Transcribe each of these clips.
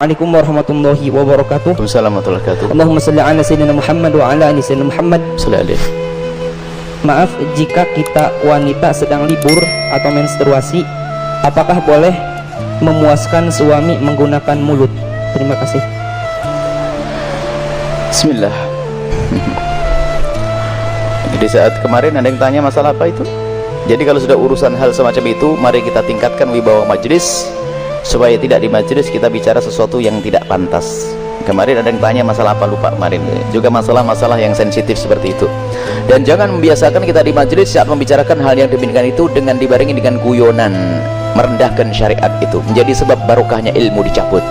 Assalamualaikum warahmatullahi wabarakatuh. Assalamualaikum warahmatullahi wabarakatuh. Allahumma salli ala sayyidina Muhammad wa ala ali sayyidina Muhammad. Maaf jika kita wanita sedang libur atau menstruasi, apakah boleh memuaskan suami menggunakan mulut? Terima kasih. Bismillah. Di saat kemarin ada yang tanya masalah apa itu? Jadi kalau sudah urusan hal semacam itu, mari kita tingkatkan wibawa majelis, supaya tidak di majelis kita bicara sesuatu yang tidak pantas. Kemarin ada yang tanya masalah apa, lupa kemarin. Juga masalah-masalah yang sensitif seperti itu. Dan jangan membiasakan kita di majelis saat membicarakan hal yang demikian itu dengan dibarengi dengan guyonan, merendahkan syariat itu, menjadi sebab barokahnya ilmu dicabut.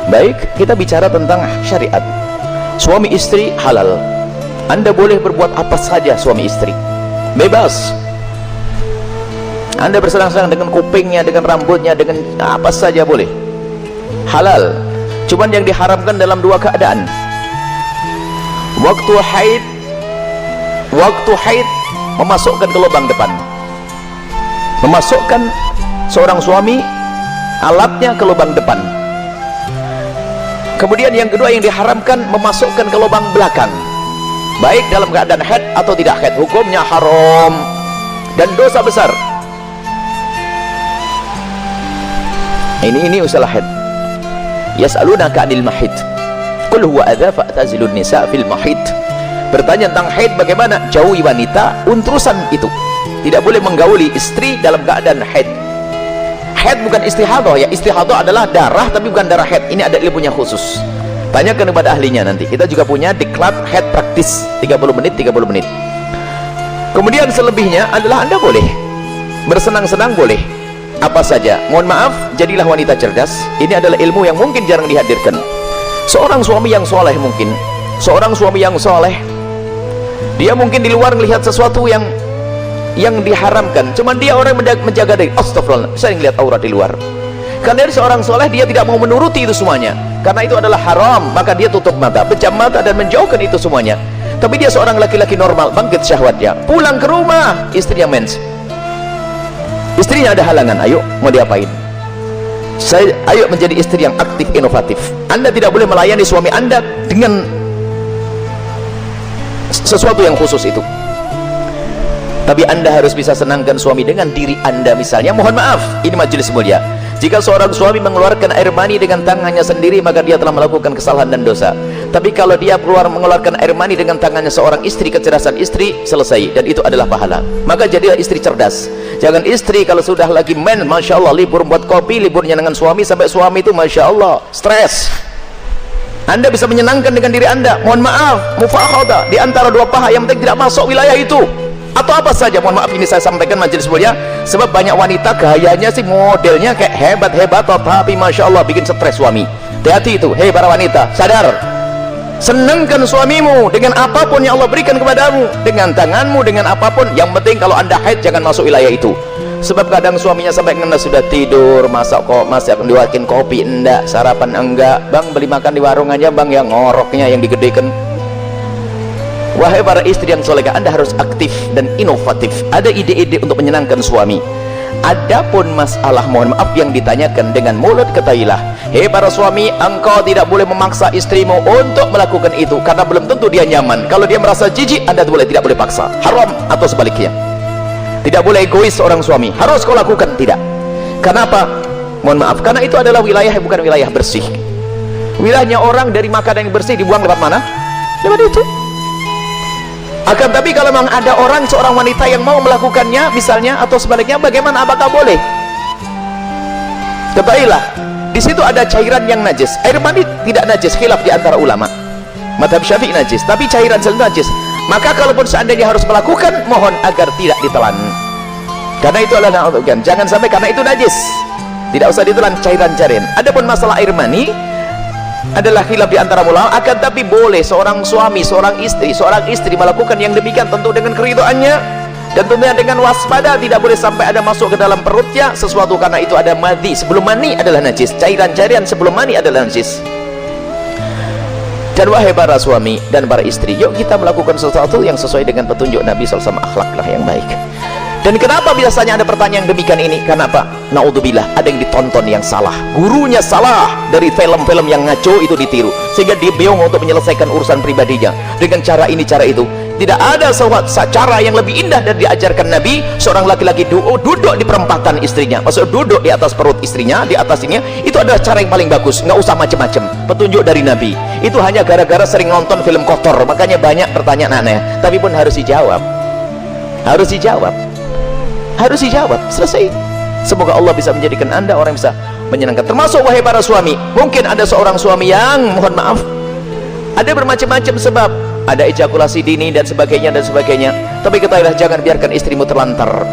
Baik, kita bicara tentang syariat. Suami istri halal. Anda boleh berbuat apa saja suami istri, bebas. Anda bersenang-senang dengan kupingnya, dengan rambutnya, dengan apa saja boleh, halal. Cuman yang diharamkan dalam dua keadaan: waktu haid memasukkan ke lubang depan, memasukkan seorang suami alatnya ke lubang depan. Kemudian yang kedua yang diharamkan memasukkan ke lubang belakang, baik dalam keadaan haid atau tidak haid, hukumnya haram dan dosa besar. Ini usalah haid. Yas'alunaka 'anil mahid qul huwa adza fa'tazilun nisa fil mahid. Bertanya tentang haid, bagaimana? Jauhi wanita untrusan itu. Tidak boleh menggauli istri dalam keadaan haid. Haid bukan istihadah ya. Istihadah adalah darah tapi bukan darah haid. Ini ada ilmunya khusus. Tanyakan kepada ahlinya nanti. Kita juga punya diklat haid praktis 30 menit 30 menit. Kemudian selebihnya adalah Anda boleh bersenang-senang, boleh apa saja. Mohon maaf, jadilah wanita cerdas. Ini adalah ilmu yang mungkin jarang dihadirkan. Seorang suami yang soleh, mungkin seorang suami yang soleh, dia mungkin di luar melihat sesuatu yang diharamkan, cuman dia orang menjaga diri. Astagfirullah, saya ngelihat aurat di luar. Karena dia seorang soleh, dia tidak mau menuruti itu semuanya, karena itu adalah haram. Maka dia tutup mata, pejam mata dan menjauhkan itu semuanya. Tapi dia seorang laki-laki normal, bangkit syahwatnya, pulang ke rumah, istrinya mens, istrinya ada halangan, ayo mau diapain? Ayo menjadi istri yang aktif, inovatif. Anda tidak boleh melayani suami Anda dengan sesuatu yang khusus itu. Tapi Anda harus bisa senangkan suami dengan diri Anda. Misalnya, mohon maaf, ini majelis mulia, jika seorang suami mengeluarkan air mani dengan tangannya sendiri, maka dia telah melakukan kesalahan dan dosa. Tapi kalau dia mengeluarkan air mani dengan tangannya seorang istri, kecerdasan istri, selesai, dan itu adalah pahala. Maka jadilah istri cerdas. Jangan istri kalau sudah lagi masya Allah, libur buat kopi, liburnya dengan suami, sampai suami itu masya Allah stres. Anda bisa menyenangkan dengan diri Anda. Mohon maaf, mufakhadah di antara dua paha yang penting tidak masuk wilayah itu, atau apa saja. Mohon maaf, ini saya sampaikan majelis mulia, sebab banyak wanita gayanya sih, modelnya kayak hebat-hebat, tapi masya Allah bikin stres suami. Hati-hati itu. Hei para wanita, sadar, senangkan suamimu dengan apapun yang Allah berikan kepadamu, dengan tanganmu, dengan apapun. Yang penting kalau Anda haid, jangan masuk wilayah itu. Sebab kadang suaminya sampai kena sudah tidur, masih akan diwakin kopi enggak, sarapan enggak, bang beli makan di warung aja bang, yang ngoroknya yang digedekan. Wahai para istri yang solehah, Anda harus aktif dan inovatif, ada ide-ide untuk menyenangkan suami. Adapun masalah, mohon maaf, yang ditanyakan dengan mulut, ketahuilah, hei para suami, engkau tidak boleh memaksa istrimu untuk melakukan itu, karena belum tentu dia nyaman. Kalau dia merasa jijik, Anda tidak boleh paksa, haram. Atau sebaliknya, tidak boleh egois seorang suami, harus kau lakukan, tidak. Kenapa? Mohon maaf, karena itu adalah wilayah bukan wilayah bersih. Wilayahnya orang dari makanan yang bersih dibuang lewat mana? Lewat itu. Akan tapi kalau memang ada orang, seorang wanita yang mau melakukannya misalnya, atau sebaliknya, bagaimana, apakah boleh? Ketahuilah, di situ ada cairan yang najis. Air mani tidak najis, khilaf di antara ulama. Mazhab Syafi'i najis, tapi cairan selalu najis. Maka kalaupun seandainya harus melakukan, mohon agar tidak ditelan, karena itu adalah jangan sampai karena itu najis, tidak usah ditelan cairan-cairan. Adapun masalah air mani adalah khilaf di antara ulama. Akan tapi boleh seorang suami, seorang istri melakukan yang demikian, tentu dengan keridhaannya dan tentunya dengan waspada. Tidak boleh sampai ada masuk ke dalam perutnya sesuatu, karena itu ada madhi. Sebelum mani adalah najis, cairan-cairan sebelum mani adalah najis. Dan wahai para suami dan para istri, yuk kita melakukan sesuatu yang sesuai dengan petunjuk Nabi SAW, akhlaklah yang baik. Dan kenapa biasanya ada pertanyaan demikian ini? Karena apa? Naudzubillah, ada yang ditonton yang salah, gurunya salah, dari film-film yang ngaco itu ditiru, sehingga dia bingung untuk menyelesaikan urusan pribadinya dengan cara ini cara itu. Tidak ada cara yang lebih indah dari diajarkan Nabi. Seorang laki-laki duduk di perempatan istrinya, maksud duduk di atas perut istrinya, di atas ini, itu adalah cara yang paling bagus. Nggak usah macam-macam, petunjuk dari Nabi. Itu hanya gara-gara sering nonton film kotor, makanya banyak pertanyaan aneh, tapi pun harus dijawab, harus dijawab, harus dijawab, selesai. Semoga Allah bisa menjadikan anda orang yang bisa menyenangkan. Termasuk wahai para suami, mungkin ada seorang suami yang mohon maaf ada bermacam-macam sebab, ada ejakulasi dini dan sebagainya, tapi ketahuilah, jangan biarkan istrimu terlantar.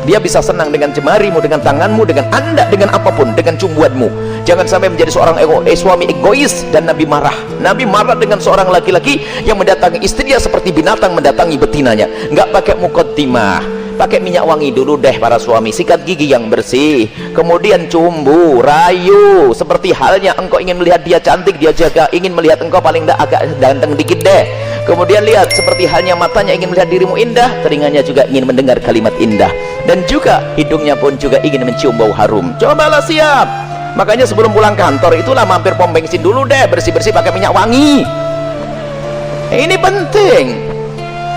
Dia bisa senang dengan jemarimu, dengan tanganmu, dengan anda, dengan apapun, dengan cumbuanmu. Jangan sampai menjadi seorang suami egois. Dan Nabi marah dengan seorang laki-laki yang mendatangi istrinya seperti binatang mendatangi betinanya. Nggak pakai muqaddimah, pakai minyak wangi dulu deh para suami, sikat gigi yang bersih, kemudian cumbu, rayu, seperti halnya engkau ingin melihat dia cantik, dia jaga ingin melihat engkau paling tidak agak ganteng dikit deh. Kemudian lihat, seperti halnya matanya ingin melihat dirimu indah, telinganya juga ingin mendengar kalimat indah, dan juga hidungnya pun juga ingin mencium bau harum. Cobalah siap. Makanya sebelum pulang kantor itulah mampir pom bensin dulu deh, bersih-bersih pakai minyak wangi. Ini penting.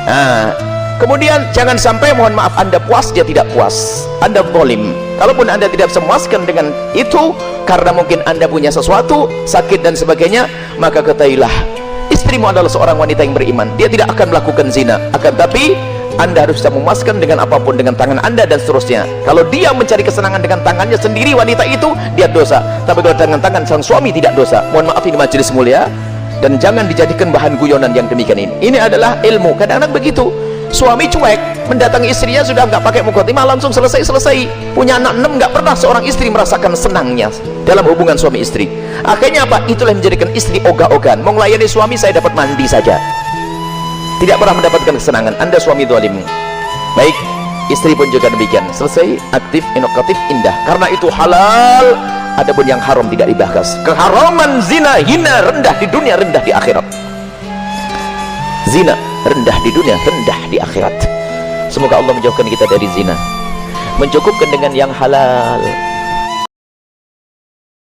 Nah, kemudian jangan sampai mohon maaf anda puas, dia tidak puas, anda zalim. Kalaupun anda tidak memuaskan dengan itu karena mungkin anda punya sesuatu, sakit dan sebagainya, maka ketahuilah istrimu adalah seorang wanita yang beriman. Dia tidak akan melakukan zina, akan tapi anda harus bisa memuaskan dengan apapun, dengan tangan anda dan seterusnya. Kalau dia mencari kesenangan dengan tangannya sendiri, wanita itu, dia dosa. Tapi kalau dengan tangan sang suami tidak dosa. Mohon maaf, ini majelis mulia, dan jangan dijadikan bahan guyonan yang demikian ini. Ini adalah ilmu. Kadang-kadang begitu, suami cuek mendatangi istrinya, sudah nggak pakai muqaddimah, langsung selesai. Punya anak 6, nggak pernah seorang istri merasakan senangnya dalam hubungan suami istri. Akhirnya apa? Itulah yang menjadikan istri ogah-ogahan. Mau melayani suami, saya dapat mandi saja, tidak pernah mendapatkan kesenangan. Anda suami zalim. Baik, istri pun juga demikian. Selesai, aktif, inovatif, indah, karena itu halal. Adapun yang haram tidak dibahas. Keharaman zina, hina, rendah di dunia, rendah di akhirat. Zina rendah di dunia, rendah di akhirat. Semoga Allah menjauhkan kita dari zina, mencukupkan dengan yang halal.